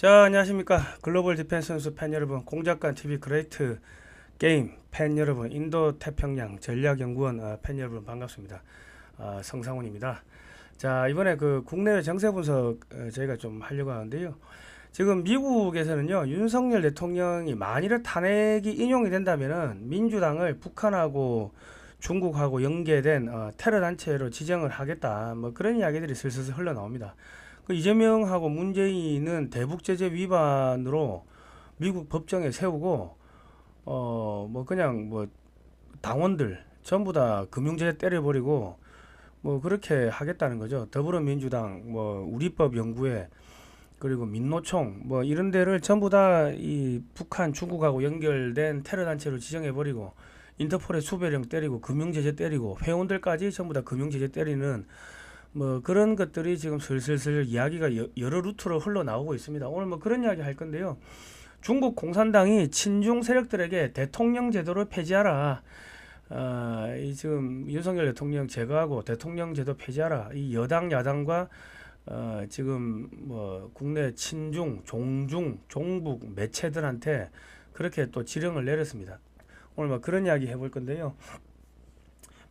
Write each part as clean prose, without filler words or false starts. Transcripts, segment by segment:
자, 안녕하십니까. 글로벌 디펜스 선수 팬 여러분, 공작관 TV 그레이트 게임 팬 여러분, 인도 태평양 전략연구원 팬 여러분 반갑습니다. 성상훈입니다. 자, 이번에 그 국내외 정세 분석 저희가 좀 하려고 하는데요. 지금 미국에서는요, 윤석열 대통령이 만일에 탄핵이 인용이 된다면은 민주당을 북한하고 중국하고 연계된 테러 단체로 지정을 하겠다, 뭐 그런 이야기들이 슬슬 흘러나옵니다. 그 이재명하고 문재인은 대북 제재 위반으로 미국 법정에 세우고 뭐 그냥 뭐 당원들 전부 다 금융제재 때려버리고 뭐 그렇게 하겠다는 거죠. 더불어민주당, 뭐 우리법 연구회, 그리고 민노총 뭐 이런 데를 전부 다 이 북한 중국하고 연결된 테러 단체로 지정해버리고 인터폴에 수배령 때리고 금융제재 때리고 회원들까지 전부 다 금융제재 때리는 뭐 그런 것들이 지금 슬슬 이야기가 여러 루트로 흘러나오고 있습니다. 오늘 뭐 그런 이야기 할 건데요. 중국 공산당이 친중 세력들에게 대통령 제도를 폐지하라. 이 지금 윤석열 대통령 제거하고 대통령 제도 폐지하라. 이 여당 야당과 지금 뭐 국내 친중, 종중, 종북 매체들한테 그렇게 또 지령을 내렸습니다. 오늘 뭐 그런 이야기 해볼 건데요.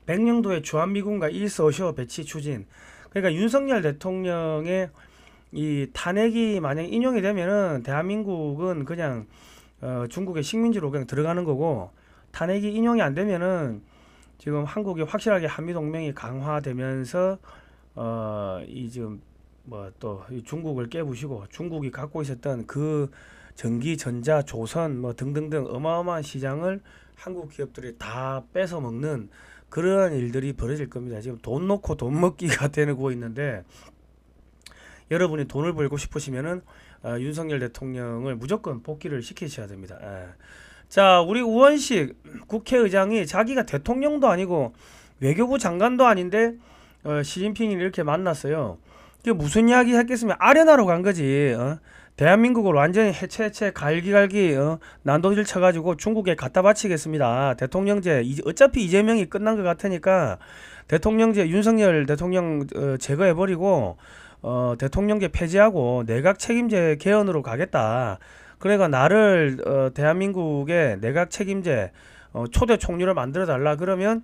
백령도의 주한미군과 일서쇼 배치 추진. 그러니까 윤석열 대통령의 이 탄핵이 만약 인용이 되면은 대한민국은 그냥 중국의 식민지로 그냥 들어가는 거고, 탄핵이 인용이 안 되면은 지금 한국이 확실하게 한미동맹이 강화되면서 이 지금 뭐 또 중국을 깨부시고 중국이 갖고 있었던 그 전기, 전자, 조선 뭐 등등등 어마어마한 시장을 한국 기업들이 다 뺏어 먹는 그러한 일들이 벌어질 겁니다. 지금 돈 놓고 돈 먹기가 되고 있는데, 여러분이 돈을 벌고 싶으시면은 윤석열 대통령을 무조건 복귀를 시키셔야 됩니다. 자, 우리 우원식 국회의장이 자기가 대통령도 아니고 외교부 장관도 아닌데 시진핑이 이렇게 만났어요. 그게 무슨 이야기 했겠으면 아련하러 간 거지. 대한민국을 완전히 해체 갈기갈기 난도질 쳐가지고 중국에 갖다 바치겠습니다. 대통령제 어차피 이재명이 끝난 것 같으니까 대통령제 윤석열 대통령 제거해버리고 대통령제 폐지하고 내각 책임제 개헌으로 가겠다. 그러니까 나를 대한민국의 내각 책임제 초대 총리를 만들어 달라. 그러면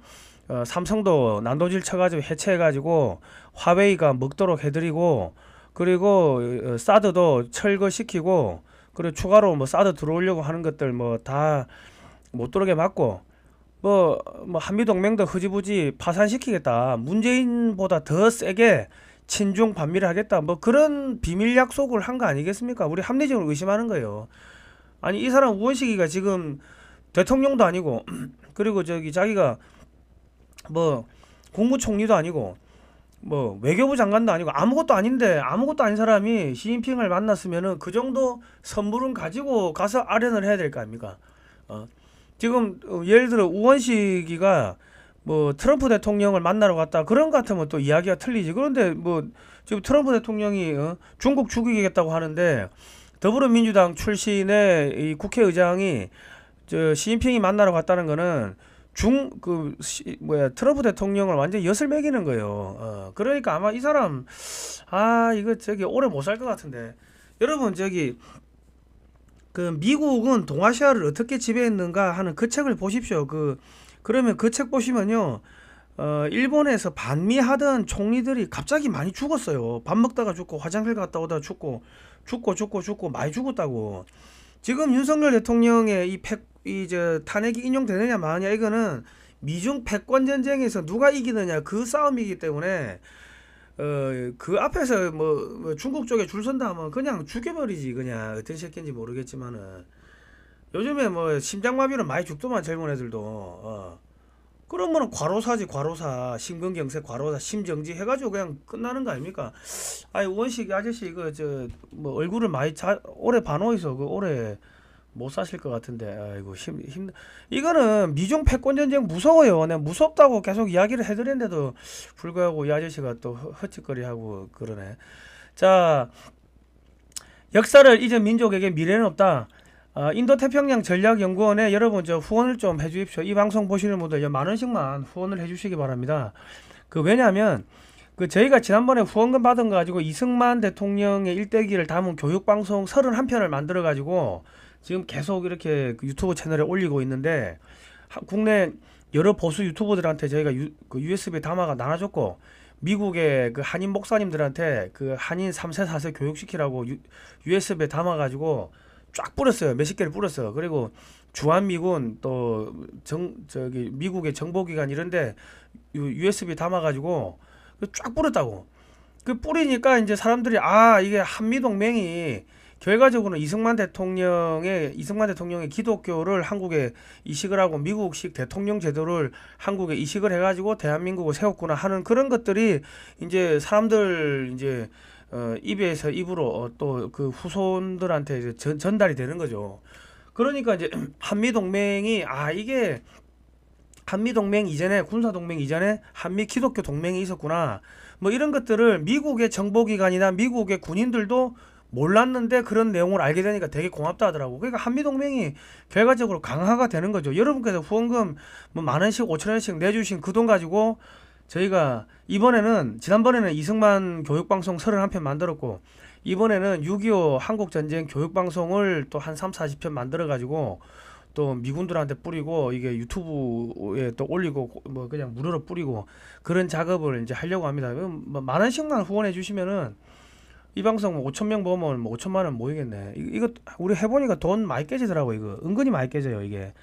삼성도 난도질 쳐가지고 해체해가지고 화웨이가 먹도록 해드리고, 그리고 사드도 철거시키고, 그리고 추가로 뭐 사드 들어오려고 하는 것들 뭐 다 못 들어오게 막고, 뭐 한미동맹도 흐지부지 파산시키겠다. 문재인보다 더 세게 친중 반미를 하겠다. 뭐 그런 비밀 약속을 한 거 아니겠습니까? 우리 합리적으로 의심하는 거예요. 아니, 이 사람 우원식이가 지금 대통령도 아니고 그리고 저기 자기가 뭐 국무총리도 아니고 뭐 외교부 장관도 아니고 아무것도 아닌데, 아무것도 아닌 사람이 시진핑을 만났으면은 그 정도 선물은 가지고 가서 아련을 해야 될 거 아닙니까? 지금 예를 들어 우원식이가 뭐 트럼프 대통령을 만나러 갔다 그런 것 같으면 또 이야기가 틀리지. 그런데 뭐 지금 트럼프 대통령이 중국 죽이겠다고 하는데, 더불어민주당 출신의 이 국회의장이 저 시진핑이 만나러 갔다는 거는 트럼프 대통령을 완전히 엿을 매기는 거예요. 그러니까 아마 이 사람 이거 저기 오래 못 살 것 같은데. 여러분, 저기 그 미국은 동아시아를 어떻게 지배했는가 하는 그 책을 보십시오. 그러면 그 책 보시면요, 일본에서 반미하던 총리들이 갑자기 많이 죽었어요. 밥 먹다가 죽고 화장실 갔다 오다가 죽고 많이 죽었다고. 지금 윤석열 대통령의 저 탄핵이 인용되느냐 마느냐, 이거는 미중 패권 전쟁에서 누가 이기느냐 그 싸움이기 때문에 그 앞에서 뭐 중국 쪽에 줄 선다 하면 그냥 죽여버리지. 그냥 어떤 새끼인지 모르겠지만은 요즘에 뭐 심장마비로 많이 죽더만, 젊은 애들도. 그러면은 과로사지, 과로사, 심근경색, 과로사, 심정지 해가지고 그냥 끝나는 거 아닙니까? 아니, 원식 아저씨 이거 저 뭐 얼굴을 많이 오래 반호해서 그 오래 못 사실 것 같은데, 아이고 이거는 미중 패권 전쟁 무서워요. 내가 무섭다고 계속 이야기를 해드렸는데도 불구하고 이 아저씨가 또 허짓거리하고 그러네. 자, 역사를 잊은 민족에게 미래는 없다. 인도 태평양 전략연구원에 여러분 저 후원을 좀 해주십시오. 이 방송 보시는 분들 10,000원씩만 후원을 해주시기 바랍니다. 왜냐하면 그 저희가 지난번에 후원금 받은 거 가지고 이승만 대통령의 일대기를 담은 교육방송 31편을 만들어 가지고 지금 계속 이렇게 그 유튜브 채널에 올리고 있는데 국내 여러 보수 유튜버들한테 저희가 그 USB 담아가 나눠줬고 미국의 그 한인 목사님들한테 그 한인 3세 4세 교육시키라고 USB에 담아가지고 쫙 뿌렸어요. 몇십 개를 뿌렸어요. 그리고 주한미군 또 저기 미국의 정보기관 이런데 USB 담아가지고 쫙 뿌렸다고. 그 뿌리니까 이제 사람들이 아 이게 한미동맹이 결과적으로는 이승만 대통령의 기독교를 한국에 이식을 하고 미국식 대통령 제도를 한국에 이식을 해가지고 대한민국을 세웠구나 하는 그런 것들이 이제 사람들 이제 입에서 입으로 또 그 후손들한테 이제 전달이 되는 거죠. 그러니까 이제 한미동맹이 아 이게 한미동맹 이전에 군사동맹 이전에 한미 기독교 동맹이 있었구나 뭐 이런 것들을 미국의 정보기관이나 미국의 군인들도 몰랐는데 그런 내용을 알게 되니까 되게 고맙다 하더라고. 그러니까 한미동맹이 결과적으로 강화가 되는 거죠. 여러분께서 후원금 뭐 10,000원씩 5,000원씩 내주신 그 돈 가지고 저희가 지난번에는 이승만 교육방송 31편 만들었고 이번에는 6.25 한국전쟁 교육방송을 또 한 3, 40편 만들어 가지고 또 미군들한테 뿌리고 이게 유튜브에 또 올리고 뭐 그냥 무료로 뿌리고 그런 작업을 이제 하려고 합니다. 뭐 10,000원씩만 후원해 주시면은 이 방송 5,000명 보면 뭐 5천만 원 모이겠네. 이거 우리 해보니까 돈 많이 깨지더라고. 이거 은근히 많이 깨져요. 이게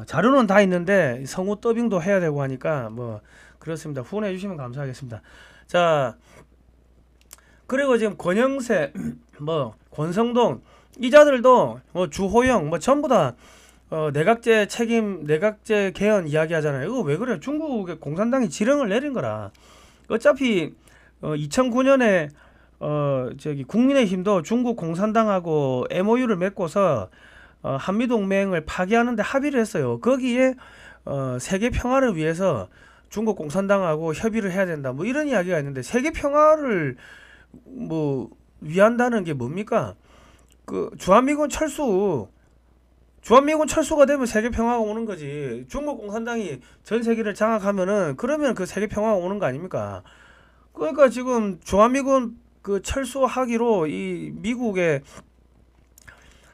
자료는 다 있는데 성우 더빙도 해야 되고 하니까 뭐 그렇습니다. 후원해 주시면 감사하겠습니다. 자 그리고 지금 권영세 뭐 권성동 이자들도 뭐 주호영 뭐 전부 다 내각제 개헌 이야기 하잖아요. 이거 왜 그래요? 중국의 공산당이 지령을 내린 거라. 어차피 2009년에 저기 국민의힘도 중국 공산당하고 MOU를 맺고서 한미동맹을 파기하는데 합의를 했어요. 거기에 세계 평화를 위해서 중국 공산당하고 협의를 해야 된다. 뭐 이런 이야기가 있는데 세계 평화를 뭐 위한다는 게 뭡니까? 그 주한미군 철수가 되면 세계 평화가 오는 거지. 중국 공산당이 전 세계를 장악하면은 그러면 그 세계 평화가 오는 거 아닙니까? 그러니까 지금 주한미군 그 철수하기로 이 미국의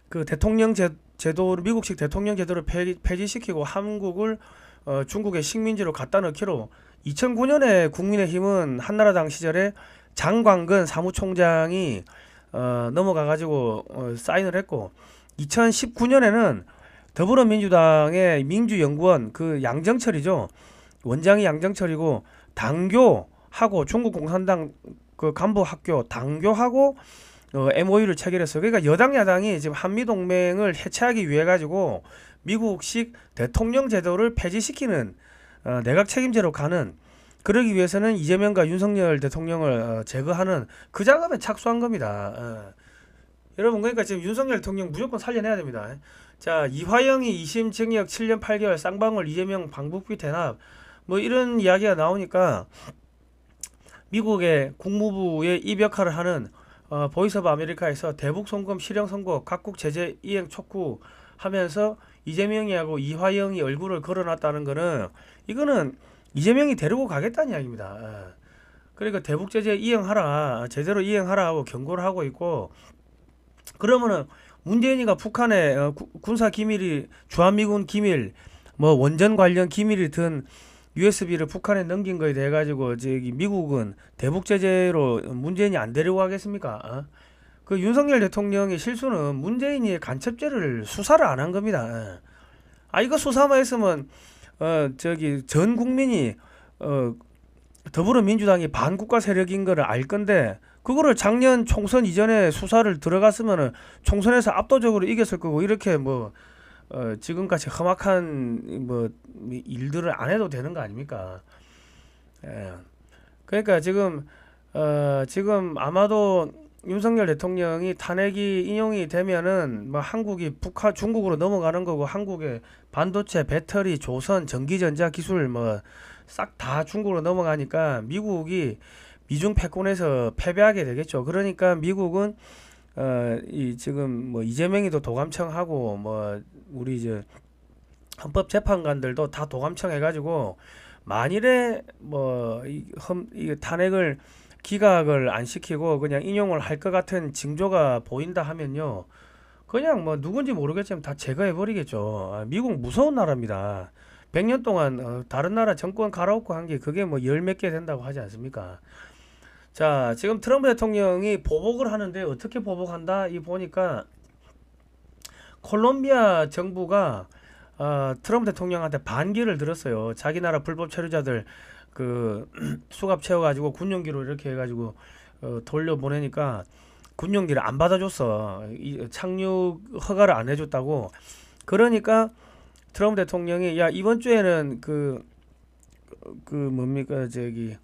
그 대통령 제도 미국식 대통령 제도를 폐지시키고 한국을 중국의 식민지로 갖다 넣기로 2009년에 국민의힘은 한나라당 시절에 장광근 사무총장이 넘어가 가지고 사인을 했고 2019년에는 더불어민주당의 민주연구원 그 양정철이죠. 원장이 양정철이고 당교하고 중국 공산당 그 간부 학교 당교하고 MOU를 체결했어요. 그러니까 여당 야당이 지금 한미동맹을 해체하기 위해 가지고 미국식 대통령 제도를 폐지시키는 내각 책임제로 가는 그러기 위해서는 이재명과 윤석열 대통령을 제거하는 그 작업에 착수한 겁니다. 여러분 그러니까 지금 윤석열 대통령 무조건 살려내야 됩니다. 자 이화영이 2심 징역 7년 8개월 쌍방울 이재명 방북비 대납 뭐 이런 이야기가 나오니까 미국의 국무부의 이 역할을 하는 보이스 오브 아메리카에서 대북 송금 실형 선고 각국 제재 이행 촉구하면서 이재명이하고 이화영이 얼굴을 걸어놨다는 거는 이거는 이재명이 데리고 가겠다는 이야기입니다. 그러니까 대북 제재 이행하라 제대로 이행하라 하고 경고를 하고 있고 그러면은 문재인이가 북한의 군사 기밀이 주한미군 기밀 뭐 원전 관련 기밀이 든 USB를 북한에 넘긴 거에 대해 가지고 저기 미국은 대북 제재로 문재인이 안 데리고 가겠습니까? 그 윤석열 대통령의 실수는 문재인이 간첩죄를 수사를 안 한 겁니다. 이거 수사만 했으면 저기 전 국민이 더불어민주당이 반국가 세력인 거를 알 건데 그거를 작년 총선 이전에 수사를 들어갔으면은 총선에서 압도적으로 이겼을 거고 이렇게 뭐 지금까지 험악한 뭐 일들을 안 해도 되는 거 아닙니까? 그러니까 지금 아마도 윤석열 대통령이 탄핵이 인용이 되면은 뭐 한국이 중국으로 넘어가는 거고 한국의 반도체, 배터리, 조선, 전기전자 기술 뭐 싹 다 중국으로 넘어가니까 미국이 미중 패권에서 패배하게 되겠죠. 그러니까 미국은 지금 뭐 이재명이도 도감청하고 뭐 우리 이제 헌법재판관들도 다 도감청 해가지고 만일에 이 탄핵을 기각을 안 시키고 그냥 인용을 할 것 같은 징조가 보인다 하면요. 그냥 뭐 누군지 모르겠지만 다 제거해 버리겠죠. 미국 무서운 나라입니다. 100년 동안 다른 나라 정권 갈아엎고 한 게 그게 뭐 열 몇 개 된다고 하지 않습니까? 자, 지금 트럼프 대통령이 보복을 하는데 어떻게 보복한다? 이 보니까 콜롬비아 정부가 트럼프 대통령한테 반기를 들었어요. 자기 나라 불법 체류자들 그 수갑 채워가지고 군용기로 이렇게 해가지고 돌려보내니까 군용기를 안 받아줬어. 착륙 허가를 안 해줬다고. 그러니까 트럼프 대통령이 야 이번 주에는 그 뭡니까 저기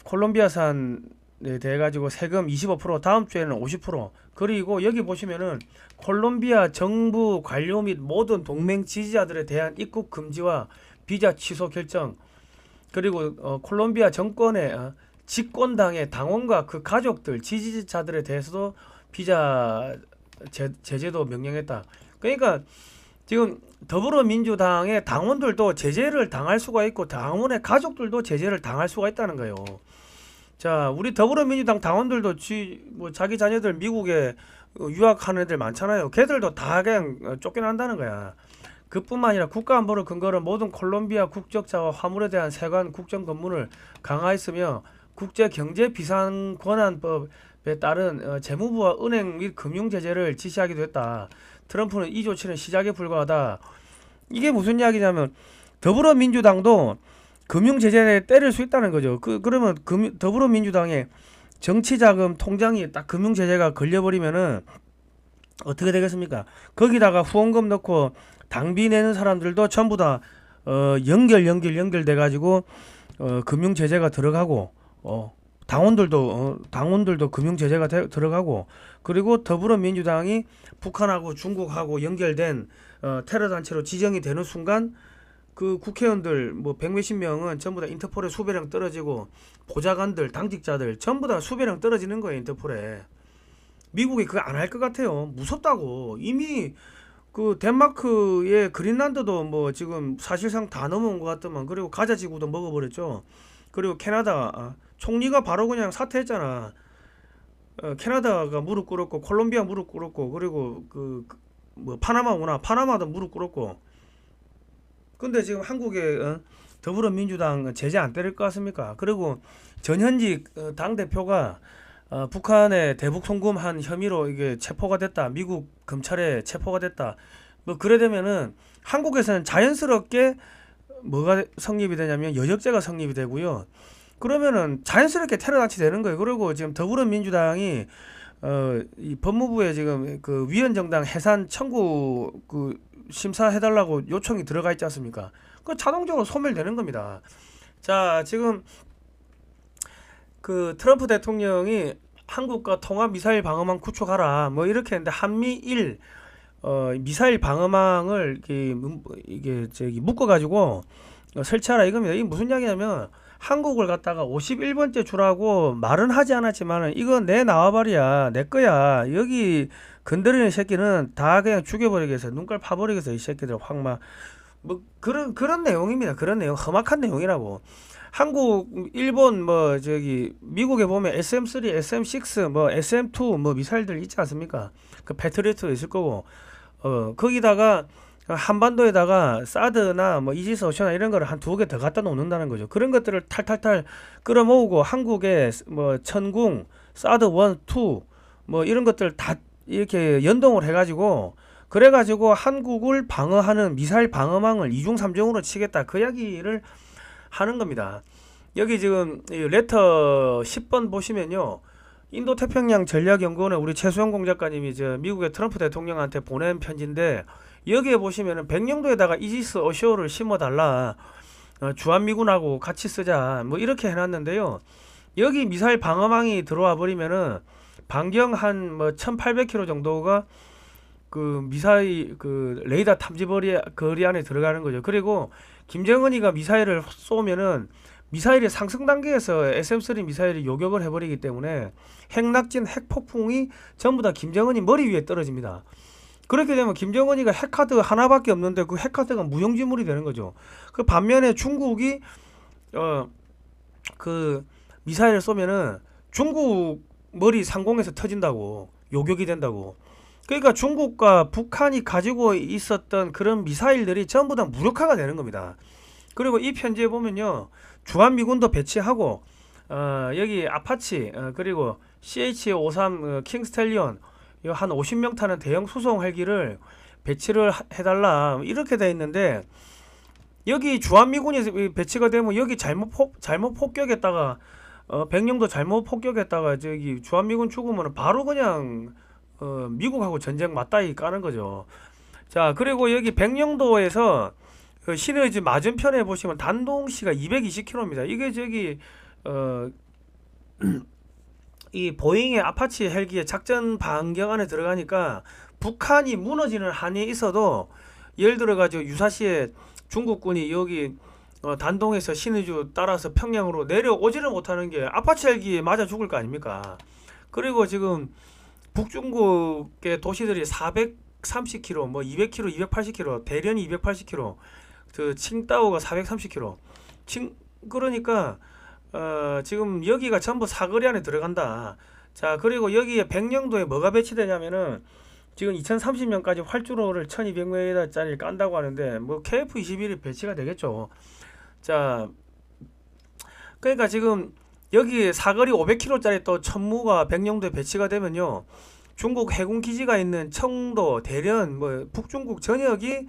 콜롬비아산에 대해 가지고 세금 25%, 다음 주에는 50%. 그리고 여기 보시면은 콜롬비아 정부 관료 및 모든 동맹 지지자들에 대한 입국 금지와 비자 취소 결정. 그리고 콜롬비아 정권의 집권당의 당원과 그 가족들, 지지자들에 대해서도 비자 제재도 명령했다. 그러니까 지금 더불어민주당의 당원들도 제재를 당할 수가 있고 당원의 가족들도 제재를 당할 수가 있다는 거예요. 자, 우리 더불어민주당 당원들도 자기 자녀들 미국에 유학하는 애들 많잖아요. 걔들도 다 그냥 쫓겨난다는 거야. 그뿐만 아니라 국가안보를 근거로 모든 콜롬비아 국적자와 화물에 대한 세관 국정 검문을 강화했으며 국제경제비상권한법에 따른 재무부와 은행 및 금융 제재를 지시하기도 했다. 트럼프는 이 조치는 시작에 불과하다. 이게 무슨 이야기냐면 더불어민주당도 금융 제재에 때릴 수 있다는 거죠. 그러면 더불어민주당의 정치자금 통장이 딱 금융 제재가 걸려버리면은 어떻게 되겠습니까? 거기다가 후원금 넣고 당비 내는 사람들도 전부 다 연결돼 가지고 금융 제재가 들어가고 당원들도 금융 제재가 들어가고 그리고 더불어민주당이 북한하고 중국하고 연결된 테러 단체로 지정이 되는 순간 그 국회의원들 뭐 백몇십 명은 전부 다 인터폴에 수배령 떨어지고 보좌관들, 당직자들 전부 다 수배령 떨어지는 거예요. 인터폴에. 미국이 그거 안 할 것 같아요. 무섭다고. 이미 그 덴마크의 그린란드도 뭐 지금 사실상 다 넘어온 것 같더만. 그리고 가자 지구도 먹어버렸죠. 그리고 캐나다 총리가 바로 그냥 사퇴했잖아. 캐나다가 무릎 꿇었고 콜롬비아 무릎 꿇었고 그리고 뭐 파나마도 무릎 꿇었고. 근데 지금 한국의 더불어민주당 제재 안 때릴 것 같습니까? 그리고 전현직 당대표가 북한에 대북 송금한 혐의로 이게 체포가 됐다. 미국 검찰에 체포가 됐다. 뭐 그래 되면은 한국에서는 자연스럽게 뭐가 성립이 되냐면 여적죄가 성립이 되고요. 그러면은 자연스럽게 테러 단체 되는 거예요. 그리고 지금 더불어민주당이 이 법무부에 지금 그 위헌정당 해산 청구 심사해달라고 요청이 들어가 있지 않습니까? 그 자동적으로 소멸되는 겁니다. 자, 지금 그 트럼프 대통령이 한국과 통합 미사일 방어망 구축하라 뭐 이렇게 했는데 한미일 미사일 방어망을 이게 묶어가지고 설치하라 이겁니다. 이게 무슨 이야기냐면 한국을 갖다가 51번째 주라고 말은 하지 않았지만은 이거 내 나와바리야 내 거야 여기 건드리는 새끼는 다 그냥 죽여버리겠어 눈깔 파버리겠어 이 새끼들 확 막 뭐 그런 내용입니다. 그런 내용 험악한 내용이라고. 한국, 일본 뭐 미국에 보면 SM3, SM6, 뭐 SM2 뭐 미사일들 있지 않습니까? 그 패트리어트도 있을 거고 거기다가 한반도에다가 사드나 뭐 이지스 오션나 이런 거를 한 2개 더 갖다 놓는다는 거죠. 그런 것들을 탈탈탈 끌어모으고 한국의 뭐 천궁, 사드 1, 2 뭐 이런 것들 다 이렇게 연동을 해가지고 그래가지고 한국을 방어하는 미사일 방어망을 2중 3중으로 치겠다 그 이야기를 하는 겁니다. 여기 지금 레터 10번 보시면요. 인도태평양 전략연구원의 우리 최수영 공작가님이 미국의 트럼프 대통령한테 보낸 편지인데 여기에 보시면은 백령도에다가 이지스 어쇼를 심어달라. 주한미군하고 같이 쓰자. 뭐 이렇게 해놨는데요. 여기 미사일 방어망이 들어와 버리면은 반경 한 뭐 1800km 정도가 그 미사일 레이더 탐지 거리 안에 들어가는 거죠. 그리고 김정은이가 미사일을 쏘면은 미사일의 상승 단계에서 SM3 미사일이 요격을 해버리기 때문에 핵낙진 핵폭풍이 전부 다 김정은이 머리 위에 떨어집니다. 그렇게 되면 김정은이가 핵카드 하나밖에 없는데 그 핵카드가 무용지물이 되는 거죠. 그 반면에 중국이 어 그 미사일을 쏘면은 중국 머리 상공에서 터진다고, 요격이 된다고. 그러니까 중국과 북한이 가지고 있었던 그런 미사일들이 전부 다 무력화가 되는 겁니다. 그리고 이 편지에 보면요, 주한미군도 배치하고, 여기 아파치, 그리고 CH-53 킹스텔리온 한 50명 타는 대형 수송 헬기를 배치를 해달라, 이렇게 돼 있는데, 여기 주한미군이 배치가 되면 여기 잘못 폭격했다가, 백령도 잘못 폭격했다가 저기 주한미군 죽으면 바로 그냥 미국하고 전쟁 맞다이 까는 거죠. 자, 그리고 여기 백령도에서 그 시너지 맞은편에 보시면 단동시가 220km입니다. 이게 저기 어, 이 보잉의 아파치 헬기의 작전 반경 안에 들어가니까 북한이 무너지는 한이 있어도, 예를 들어 가지고 유사시에 중국군이 여기 단동에서 신의주 따라서 평양으로 내려오지를 못하는 게 아파치 헬기에 맞아 죽을 거 아닙니까? 그리고 지금 북중국의 도시들이 430km, 뭐 200km, 280km, 대련이 280km, 그 칭다오가 430km. 그러니까 지금 여기가 전부 사거리 안에 들어간다. 자, 그리고 여기에 백령도에 뭐가 배치되냐면은 지금 2030년까지 활주로를 1200m짜리를 깐다고 하는데 뭐 KF-21이 배치가 되겠죠. 자, 그러니까 지금 여기 사거리 500km짜리 또 천무가 백령도에 배치가 되면요, 중국 해군 기지가 있는 청도, 대련, 뭐 북중국 전역이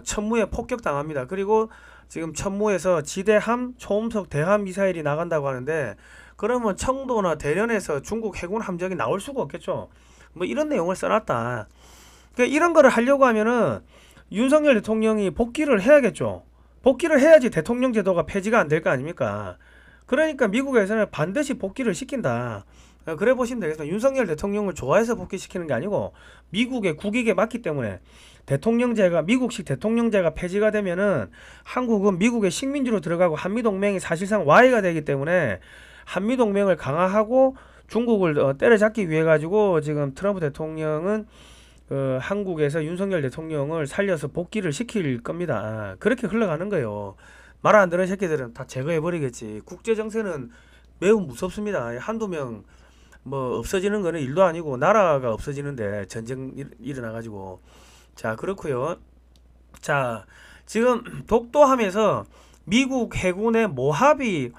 천무에 폭격당합니다. 그리고 지금 천무에서 지대함, 초음속 대함 미사일이 나간다고 하는데, 그러면 청도나 대련에서 중국 해군 함정이 나올 수가 없겠죠. 뭐 이런 내용을 써놨다. 그러니까 이런 거를 하려고 하면은 윤석열 대통령이 복귀를 해야겠죠. 복귀를 해야지 대통령 제도가 폐지가 안 될 거 아닙니까? 그러니까 미국에서는 반드시 복귀를 시킨다. 그래 보시면 되겠습니다. 윤석열 대통령을 좋아해서 복귀시키는 게 아니고 미국의 국익에 맞기 때문에, 대통령제가, 미국식 대통령제가 폐지가 되면은 한국은 미국의 식민지로 들어가고 한미동맹이 사실상 와해가 되기 때문에 한미동맹을 강화하고 중국을 때려잡기 위해 가지고 지금 트럼프 대통령은 한국에서 윤석열 대통령을 살려서 복귀를 시킬 겁니다. 그렇게 흘러가는 거예요. 말 안 듣는 새끼들은 다 제거해 버리겠지. 국제 정세는 매우 무섭습니다. 한두 명 뭐 없어지는 거는 일도 아니고 나라가 없어지는데 전쟁 일어나 가지고. 자, 그렇고요. 자, 지금 독도함에서 미국 해군의 모하비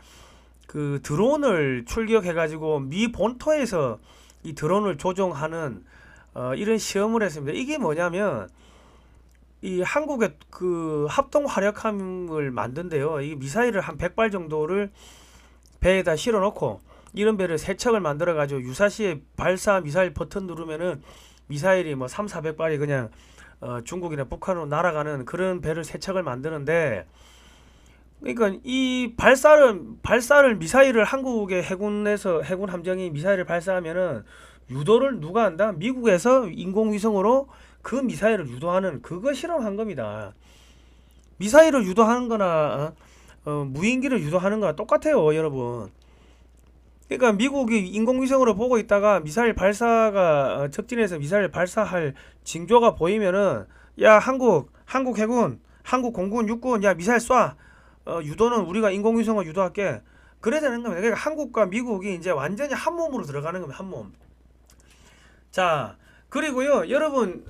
그 드론을 출격해 가지고 미 본토에서 이 드론을 조종하는 이런 시험을 했습니다. 이게 뭐냐면 이 한국의 그 합동 화력함을 만든대요. 이 미사일을 한 100발 정도를 배에다 실어 놓고, 이런 배를 세 척을 만들어 가지고 유사시에 발사 미사일 버튼 누르면은 미사일이 뭐 3, 400발이 그냥 중국이나 북한으로 날아가는 그런 배를 세 척을 만드는데, 그러니까 이 발사를 미사일을 한국의 해군 함정이 미사일을 발사하면은 유도를 누가 한다? 미국에서 인공위성으로 그 미사일을 유도하는, 그거 실험한 겁니다. 미사일을 유도하는 거나 무인기를 유도하는 거나 똑같아요, 여러분. 그러니까 미국이 인공위성으로 보고 있다가 미사일 발사가 적진에서 미사일 발사할 징조가 보이면은, 야, 한국 해군, 한국 공군, 육군, 야, 미사일 쏴. 유도는 우리가 인공위성을 유도할게. 그래야 되는 겁니다. 그러니까 한국과 미국이 이제 완전히 한 몸으로 들어가는 겁니다. 한 몸. 자, 그리고요, 여러분,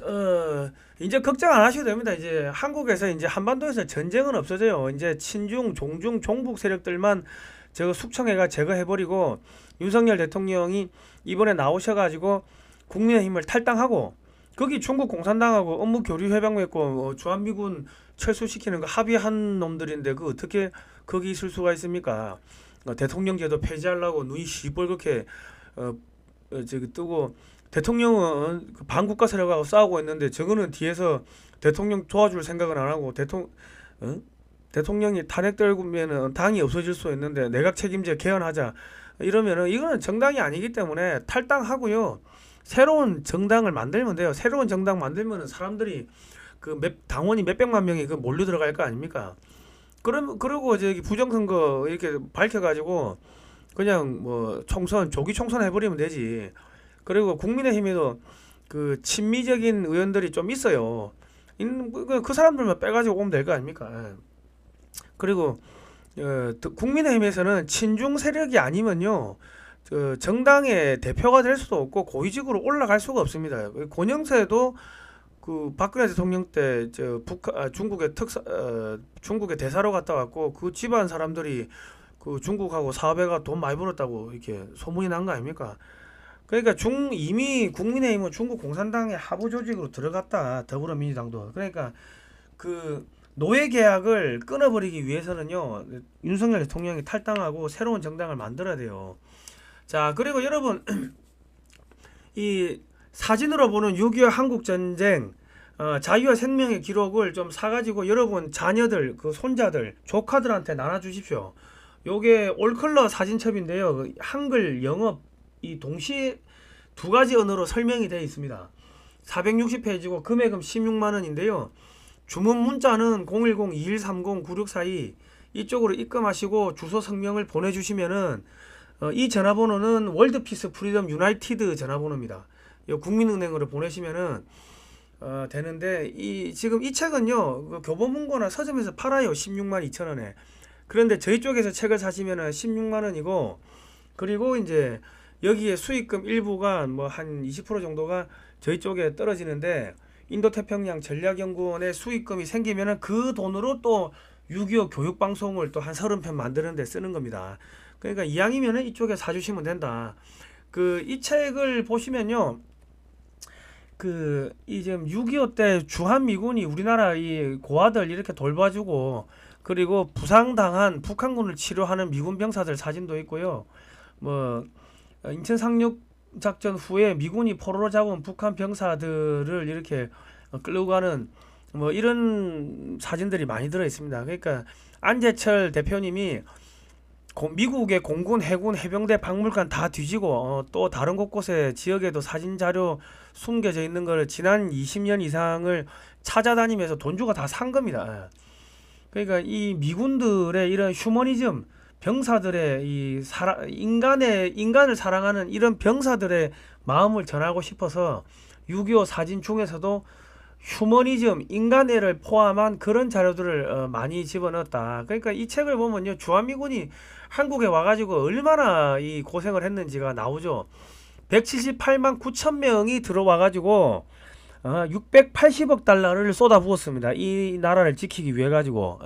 이제 걱정 안 하셔도 됩니다. 이제 한국에서 이제 한반도에서 전쟁은 없어져요. 이제 친중, 종중, 종북 세력들만 저거 숙청해가 제거해버리고, 윤석열 대통령이 이번에 나오셔가지고 국민의힘을 탈당하고, 거기 중국 공산당하고 업무 교류 협약 맺고 주한미군 철수시키는 거 합의한 놈들인데 그 어떻게 거기 있을 수가 있습니까? 대통령제도 폐지하려고 눈이 시뻘겋게 저기 뜨고, 대통령은 그 반국가 세력하고 싸우고 있는데 저거는 뒤에서 대통령 도와줄 생각은 안 하고, 대통령이 탄핵되면은 당이 없어질 수 있는데 내각 책임제 개헌하자 이러면은 이거는 정당이 아니기 때문에 탈당하고요. 새로운 정당을 만들면 돼요. 새로운 정당 만들면은 사람들이 당원이 몇백만 명이 그 몰려 들어갈 거 아닙니까? 그러고 저기 부정선거 이렇게 밝혀가지고 그냥 뭐 조기 총선 해버리면 되지. 그리고 국민의힘에도 그 친미적인 의원들이 좀 있어요. 그 사람들만 빼가지고 오면 될 거 아닙니까? 그리고 국민의힘에서는 친중 세력이 아니면요, 정당의 대표가 될 수도 없고 고위직으로 올라갈 수가 없습니다. 권영세도 그 박근혜 대통령 때 중국의 대사로 갔다 왔고 그 집안 사람들이 그 중국하고 사업해가 돈 많이 벌었다고 이렇게 소문이 난 거 아닙니까? 그러니까 이미 국민의힘은 중국 공산당의 하부 조직으로 들어갔다. 더불어민주당도. 그러니까 그 노예 계약을 끊어버리기 위해서는요, 윤석열 대통령이 탈당하고 새로운 정당을 만들어야 돼요. 자, 그리고 여러분, 이 사진으로 보는 6.25 한국전쟁 자유와 생명의 기록을 좀 사가지고 여러분 자녀들, 그 손자들, 조카들한테 나눠주십시오. 요게 올컬러 사진첩인데요. 그 한글, 영어 이 동시에 두 가지 언어로 설명이 되어 있습니다. 460페이지고 금액은 16만원인데요. 주문 문자는 010-2130-9642 이쪽으로 입금하시고 주소 성명을 보내주시면은 이 전화번호는 월드피스 프리덤 유나이티드 전화번호입니다. 국민은행으로 보내시면은 되는데 지금 이 책은요, 그 교보문고나 서점에서 팔아요. 16만 2천원에. 그런데 저희 쪽에서 책을 사시면은 16만원이고, 그리고 이제 여기에 수익금 일부가 뭐 한 20% 정도가 저희 쪽에 떨어지는데, 인도태평양 전략연구원에 수익금이 생기면은 그 돈으로 또 6.25 교육방송을 또 한 30편 만드는 데 쓰는 겁니다. 그러니까 이왕이면은 이쪽에 사주시면 된다. 이 책을 보시면요, 이 지금 6.25 때 주한미군이 우리나라 이 고아들 이렇게 돌봐주고, 그리고 부상당한 북한군을 치료하는 미군 병사들 사진도 있고요. 뭐 인천 상륙 작전 후에 미군이 포로로 잡은 북한 병사들을 이렇게 끌고 가는 뭐 이런 사진들이 많이 들어 있습니다. 그러니까 안재철 대표님이 미국의 공군, 해군, 해병대, 박물관 다 뒤지고 또 다른 곳곳에 지역에도 사진 자료 숨겨져 있는 걸 지난 20년 이상을 찾아다니면서 돈 주고 다 산 겁니다. 그러니까 이 미군들의 이런 휴머니즘, 병사들의 인간을 사랑하는 이런 병사들의 마음을 전하고 싶어서 6.25 사진 중에서도 휴머니즘, 인간애를 포함한 그런 자료들을 많이 집어넣었다. 그러니까 이 책을 보면요, 주한미군이 한국에 와가지고 얼마나 이 고생을 했는지가 나오죠. 178만 9천 명이 들어와가지고 680억 달러를 쏟아부었습니다. 이 나라를 지키기 위해 가지고.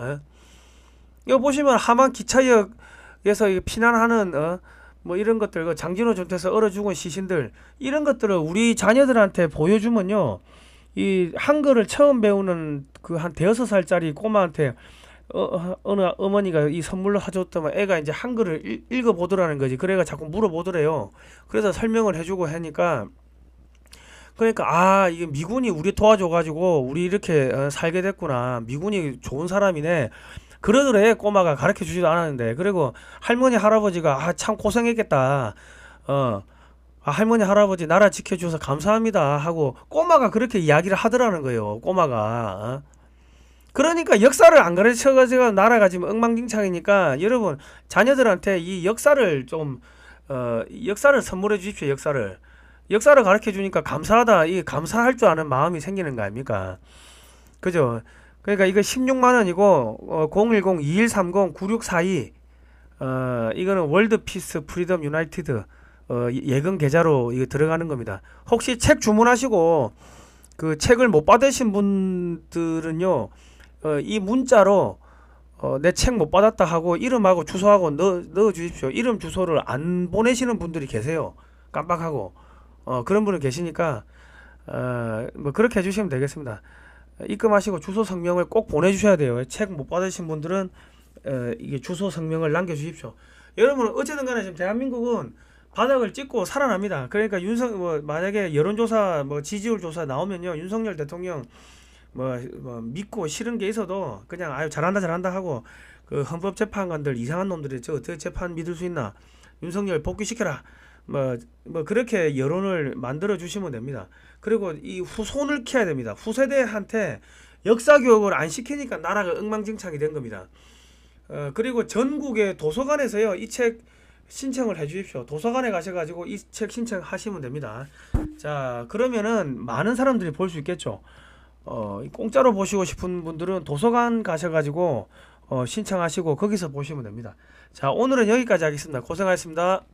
이거 보시면 하만 기차역에서 피난하는 뭐 이런 것들, 장진호 전투에서 얼어 죽은 시신들, 이런 것들을 우리 자녀들한테 보여주면요, 이 한글을 처음 배우는 그 한 대여섯 살짜리 꼬마한테 어느 어머니가 이 선물로 사줬더만 애가 이제 한글을 읽어보더라는 거지. 그래가 자꾸 물어보더래요. 그래서 설명을 해주고 하니까, 그러니까 이게 미군이 우리 도와줘가지고 우리 이렇게 살게 됐구나. 미군이 좋은 사람이네. 그러더래. 꼬마가 가르쳐 주지도 않았는데. 그리고 할머니 할아버지가 참 고생했겠다. 할머니 할아버지 나라 지켜주셔서 감사합니다 하고 꼬마가 그렇게 이야기를 하더라는 거예요. 꼬마가. 그러니까 역사를 안 가르쳐가지고 나라가 지금 엉망진창이니까 여러분 자녀들한테 이 역사를 좀 역사를 선물해 주십시오. 역사를 가르쳐 주니까 감사하다, 이 감사할 줄 아는 마음이 생기는 거 아닙니까? 그죠? 그러니까 이거 16만 원이고 010-2130-9642 이거는 월드피스 프리덤 유나이티드 예금 계좌로 이거 들어가는 겁니다. 혹시 책 주문하시고 그 책을 못 받으신 분들은요, 이 문자로 내 책 못 받았다 하고 이름하고 주소하고 넣어 주십시오. 이름 주소를 안 보내시는 분들이 계세요. 깜빡하고. 그런 분은 계시니까 뭐 그렇게 해주시면 되겠습니다. 입금하시고 주소 성명을 꼭 보내주셔야 돼요. 책 못 받으신 분들은 이게 주소 성명을 남겨주십시오. 여러분 어쨌든 간에 지금 대한민국은 바닥을 찍고 살아납니다. 그러니까 만약에 여론조사 지지율 조사 나오면요, 윤석열 대통령 믿고 싫은 게 있어도 그냥 아유 잘한다 하고, 그 헌법재판관들 이상한 놈들이 어떻게 재판 믿을 수 있나, 윤석열 복귀시켜라, 그렇게 여론을 만들어 주시면 됩니다. 그리고 이 후손을 키워야 됩니다. 후세대한테 역사 교육을 안 시키니까 나라가 엉망진창이 된 겁니다. 그리고 전국의 도서관에서요, 이 책 신청을 해 주십시오. 도서관에 가셔가지고 이 책 신청하시면 됩니다. 자, 그러면은 많은 사람들이 볼 수 있겠죠. 공짜로 보시고 싶은 분들은 도서관 가셔가지고 신청하시고 거기서 보시면 됩니다. 자, 오늘은 여기까지 하겠습니다. 고생하셨습니다.